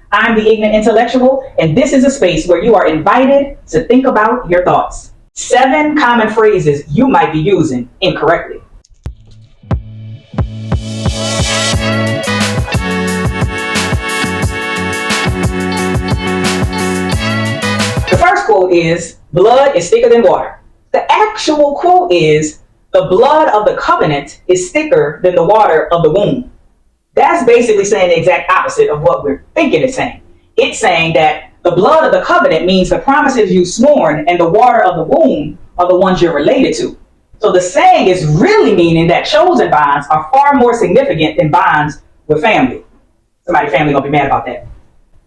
I'm the ignorant intellectual, and this is a space where you are invited to think about your thoughts. 7 common phrases you might be using incorrectly. The first quote is, blood is thicker than water. The actual quote is, the blood of the covenant is thicker than the water of the womb. That's basically saying the exact opposite of what we're thinking it's saying. It's saying that the blood of the covenant means the promises you've sworn, and the water of the womb are the ones you're related to. So the saying is really meaning that chosen bonds are far more significant than bonds with family. Somebody's family gonna be mad about that.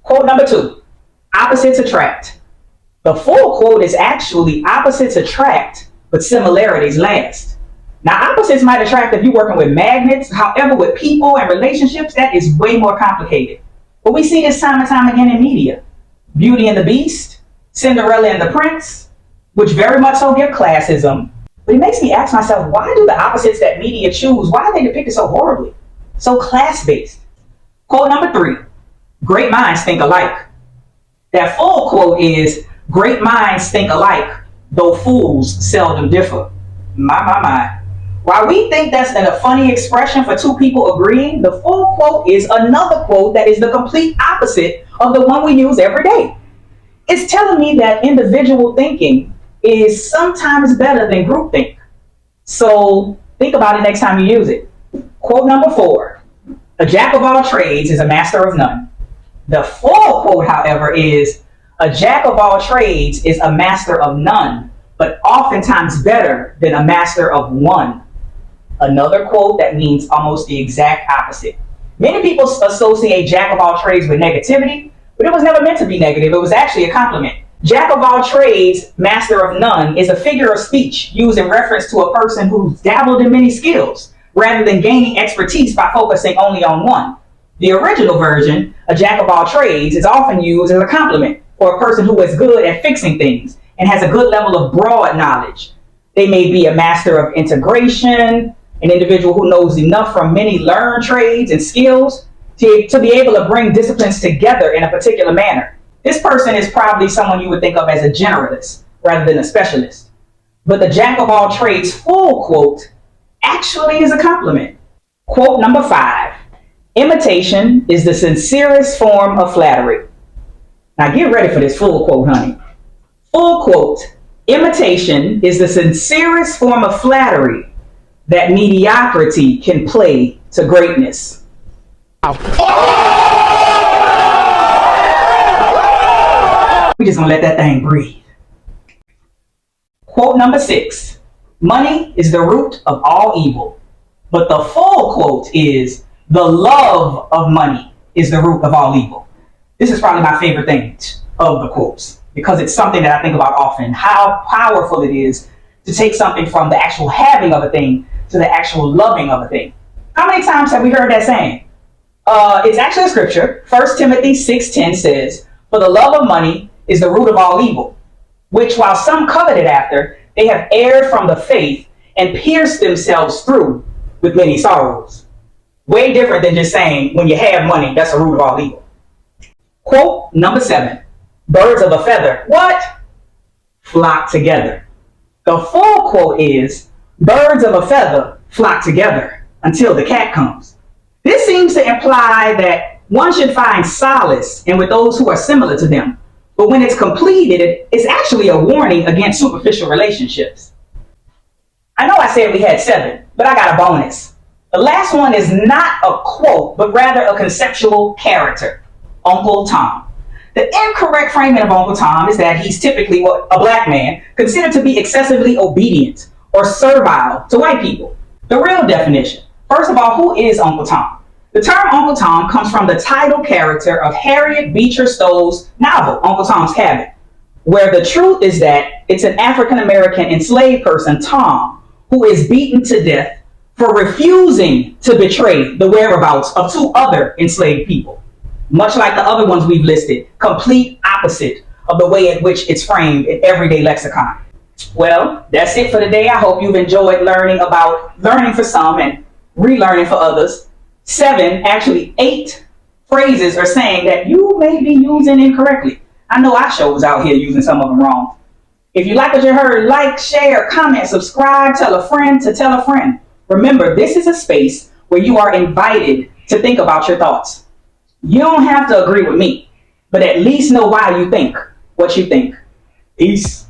Quote number 2, opposites attract. The full quote is actually opposites attract, but similarities last. Now, opposites might attract if you're working with magnets. However, with people and relationships, that is way more complicated. But we see this time and time again in media. Beauty and the Beast, Cinderella and the Prince, which very much so give classism. But it makes me ask myself, why do the opposites that media choose, why are they depicted so horribly? So class-based. Quote number 3, great minds think alike. That full quote is, great minds think alike, though fools seldom differ. My. While we think that's a funny expression for 2 people agreeing, the full quote is another quote that is the complete opposite of the one we use every day. It's telling me that individual thinking is sometimes better than groupthink. So think about it next time you use it. Quote number 4, a jack of all trades is a master of none. The full quote, however, is, a jack of all trades is a master of none, but oftentimes better than a master of one. Another quote that means almost the exact opposite. Many people associate jack of all trades with negativity, but it was never meant to be negative. It was actually a compliment. Jack of all trades, master of none is a figure of speech used in reference to a person who's dabbled in many skills, rather than gaining expertise by focusing only on one. The original version, a jack of all trades, is often used as a compliment for a person who is good at fixing things and has a good level of broad knowledge. They may be a master of integration, an individual who knows enough from many learned trades and skills to be able to bring disciplines together in a particular manner. This person is probably someone you would think of as a generalist rather than a specialist. But the jack of all trades full quote actually is a compliment. Quote number 5, imitation is the sincerest form of flattery. Now get ready for this full quote, honey. Full quote, imitation is the sincerest form of flattery that mediocrity can play to greatness. We're just gonna let that thing breathe. Quote number 6, money is the root of all evil. But the full quote is, the love of money is the root of all evil. This is probably my favorite thing of the quotes, because it's something that I think about often, how powerful it is to take something from the actual having of a thing to the actual loving of a thing. How many times have we heard that saying? It's actually a scripture. 1 Timothy 6:10 says, for the love of money is the root of all evil, which while some coveted after, they have erred from the faith and pierced themselves through with many sorrows. Way different than just saying, when you have money, that's the root of all evil. Quote number 7, birds of a feather, what? Flock together. The full quote is, birds of a feather flock together until the cat comes. This seems to imply that one should find solace in with those who are similar to them. But when it's completed, it's actually a warning against superficial relationships. I know I said we had 7, but I got a bonus. The last one is not a quote, but rather a conceptual character, Uncle Tom. The incorrect framing of Uncle Tom is that he's typically a black man considered to be excessively obedient or servile to white people. The real definition. First of all, who is Uncle Tom? The term Uncle Tom comes from the title character of Harriet Beecher Stowe's novel, Uncle Tom's Cabin, where the truth is that it's an African-American enslaved person, Tom, who is beaten to death for refusing to betray the whereabouts of 2 other enslaved people. Much like the other ones we've listed, complete opposite of the way in which it's framed in everyday lexicon. Well, that's it for today. I hope you've enjoyed learning for some and relearning for others. 7, actually 8 phrases or saying that you may be using incorrectly. I know I sure was out here using some of them wrong. If you like what you heard, like, share, comment, subscribe, tell a friend to tell a friend. Remember, this is a space where you are invited to think about your thoughts. You don't have to agree with me, but at least know why you think what you think. Peace.